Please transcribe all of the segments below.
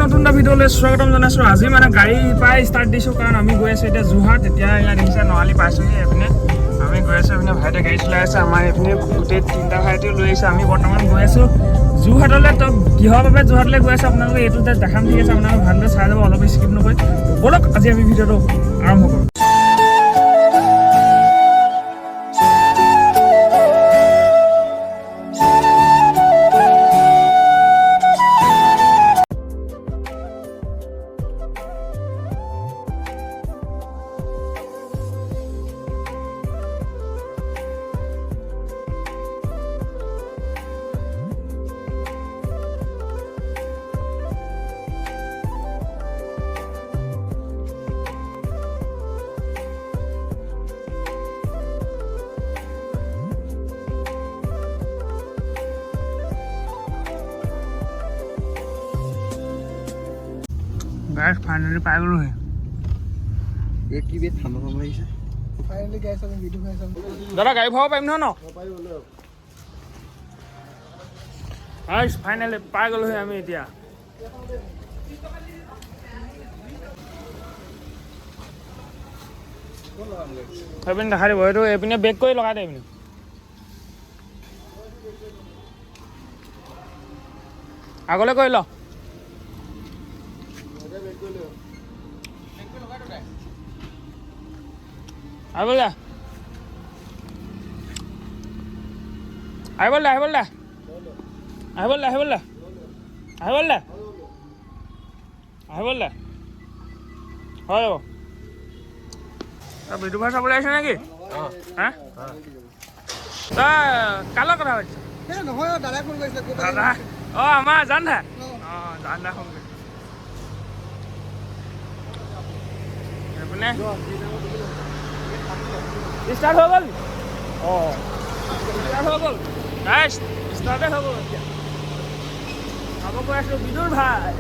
নতুন এটা ভিডিঅ'লৈ স্বাগতম জনাইছোঁ। আজি মানে গাড়ী পাই ষ্টাৰ্ট দিছোঁ, কাৰণ আমি গৈ আছোঁ এতিয়া যোৰহাট। এতিয়া ইয়াত দেখিছে নৱালী পাইছোঁহি। এইপিনে আমি গৈ আছোঁ, এইপিনে ভাইটিয়ে গাড়ী চলাই আছে। আমাৰ এইপিনে গোটেই তিনিটা ভাইটিও লৈ আহিছোঁ। আমি বৰ্তমান গৈ আছোঁ যোৰহাটলৈ। তো কিহৰ বাবে যোৰহাটলৈ গৈ আছোঁ আপোনালোকে এইটো দেখাম, ঠিক আছে? আপোনালোকে ভালদৰে চাই যাব, অলপ স্কিপ নকৰি। ব'লক আজি আমি ভিডিঅ'টো আৰম্ভ কৰোঁ। गाइस फाइनली पाई गलो है। एक की बेट थामा थामा आइছে फाइनली गाइस আমি ভিডিও খাইছাম। দাদা গাড়ী ভাড়া পাৰিম নহয় ন? গাইস ফাইনলি পাই গলো হয় আমি এতিয়া। এইপিনে দেখা দিব, এইটো এইপিনে বেক কৰি লগাই দে। এইপিনে আগলৈ কৰি ল। আহিব দে, আহিব দে, আহিব দে, আহিব দে, আহিব দে, আহিব দে, আহিব দে, হৈ যাব। তই বিদু ভাই চাবলৈ আহিছ নেকি? হা তই কাৰ লগত কথা পাতিছ? নহয় দাদাই ফোন কৰিছিলে। দাদা অঁ আমাৰ জান দা। অঁ জান দা ফোন কৰিছে। এইপিনে ষ্টাৰ্ট হৈ গ'ল। অঁ ষ্টাৰ্ট হৈ গ'ল গাইছ, ষ্টাৰ্টে হৈ গ'ল। এতিয়া খাব কৈ আছোঁ বিদুৰ ভাই।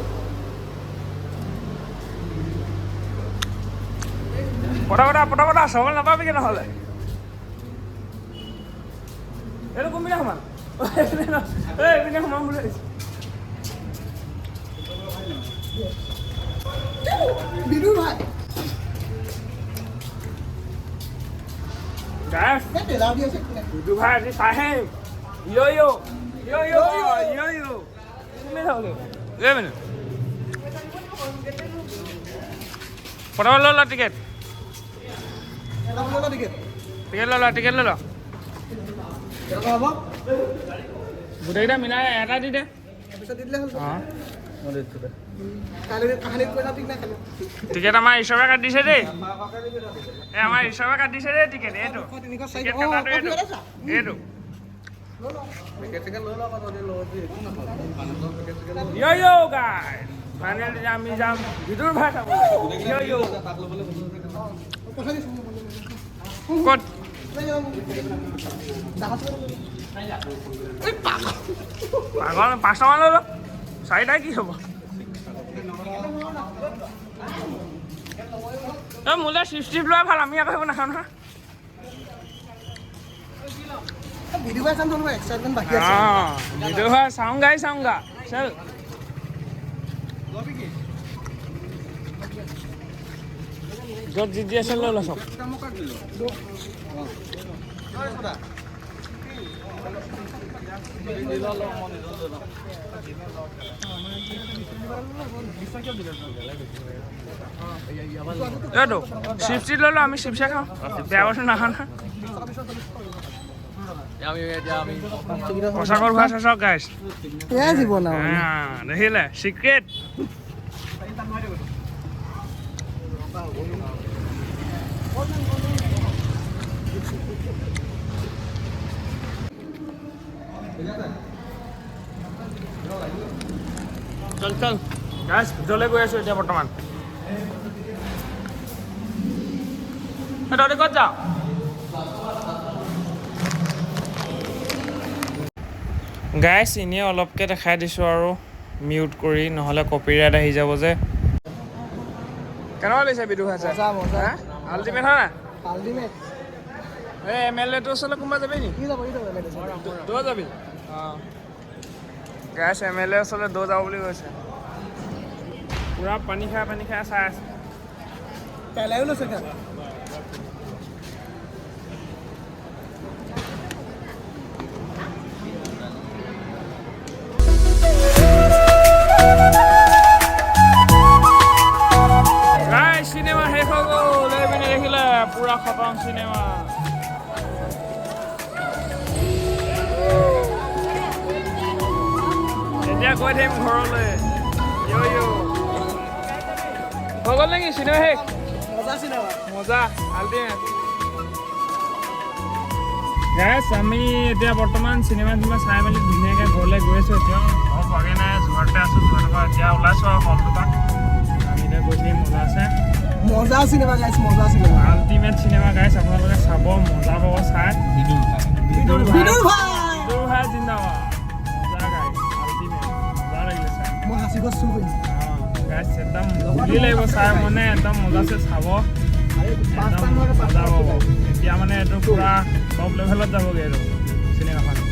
পটা চাবলৈ নাপাবিগৈ নহ'লে। এইটো কোনপিনে সোমাম? এইপিনে সোমাম বুলি ভাবিছোঁ। বিদুৰ ভাই গাইছ তেলাও দি আছে। বিদু ভাই আজি চাহে ইয়ো কোনপিনে যাব লাগিব? এই মিনিট পটাপট লৈ ল টিকেট। টিকেট লৈ ল, টিকেট লৈ ল। গোটেইকেইটা মিলাই এটা দি দে। অঁ টিকেট আমাৰ ঈশ্বৰে কাটিছে দেই। এই আমাৰ ঈশ্বৰে কাটিছে দেই টিকেট। এইটো টিকেট কটাটো এইটো এইটো ইয়ো গাইছ ফাইনেলি আমি যাম বিদুৰ ভাই চাবলৈ। ইয়ো ক'ত? পাগল 5 টকা লৈ ল, 4টা কি হ'ব? এই মোলৈ চিপ লোৱা ভাল, আমি আকৌ সেইবোৰ নাখাওঁ নহয়। ভিডিও ভাই চাম তো এক্সাইটমেন্ট বাকি আছে। हाँ वीडियो है साऊंगा चल जो जीजी असल लो सब ये दो चिप्स लो लो, আমি চিপস খাওঁ। বেয়া বস্তু নাখাওঁ না। সঁচাকৰ ভাত চাওক গাইছ। এয়া জীৱন আৰু দেখিলে চিক্ৰেট। চল চল গাইছ, ভিতৰলৈ গৈ আছোঁ এতিয়া বৰ্তমান। তহঁতি ক'ত যাৱ? গাইছ এনেই অলপকৈ দেখাই দিছোঁ আৰু মিউট কৰি, নহ'লে কপিৰাইট আহি যাব যে। কেনেকুৱা লাগিছে বিদু ভাই চাই? আল্টিমেট হয় নাই? আল্টিমেট এই MLA টোৰ ওচৰলৈ কোনোবা যাবি নি? কি যাব তই যাবি? অঁ গেছ MLA ওচৰলৈ দৌ যাব বুলি কৈছে পুৰা পানী খাই চাই আছে পেলাইও লৈছে গা চিনেমা শেষ হৈ গ'ল এই পিনে দেখিলে পুৰা খতম চিনেমা এতিয়া গৈ থাকিম ঘৰলৈ হৈ গ'ল নেকি চিনেমা শেষ মজা চিনেমা মজা আল্টিমেট গাইছ আমি এতিয়া বৰ্তমান চিনেমা চাই মেলি ধুনীয়াকৈ ঘৰলৈ গৈ আছোঁ এতিয়াও ঘৰ পোৱাগৈ নাই যোৰহাটতে আছোঁ যোৰহাটৰ পৰা এতিয়া ওলাইছোঁ আৰু হলটোৰ পৰা আমি এতিয়া গৈ থাকিম মজা আছে মজা চিনেমা গাইছ মজা চিনেমা আল্টিমেট চিনেমা গাইছ আপোনালোকে চাব মজা পাব চাই বিদুৰ ভাই বিদুৰ ভাই জিন্দাবাদ মজা গাইছ আল্টিমেট মজা লাগিলে চাই মই হাঁচি গছ চুৰ কৰিম গাইছ একদম ভুলি লাগিব চাই মানে একদম মজাছে চাব একদম মজা পাব এতিয়া মানে এইটো পুৰা টপ লেভেলত যাবগৈ এইটো চিনেমাখন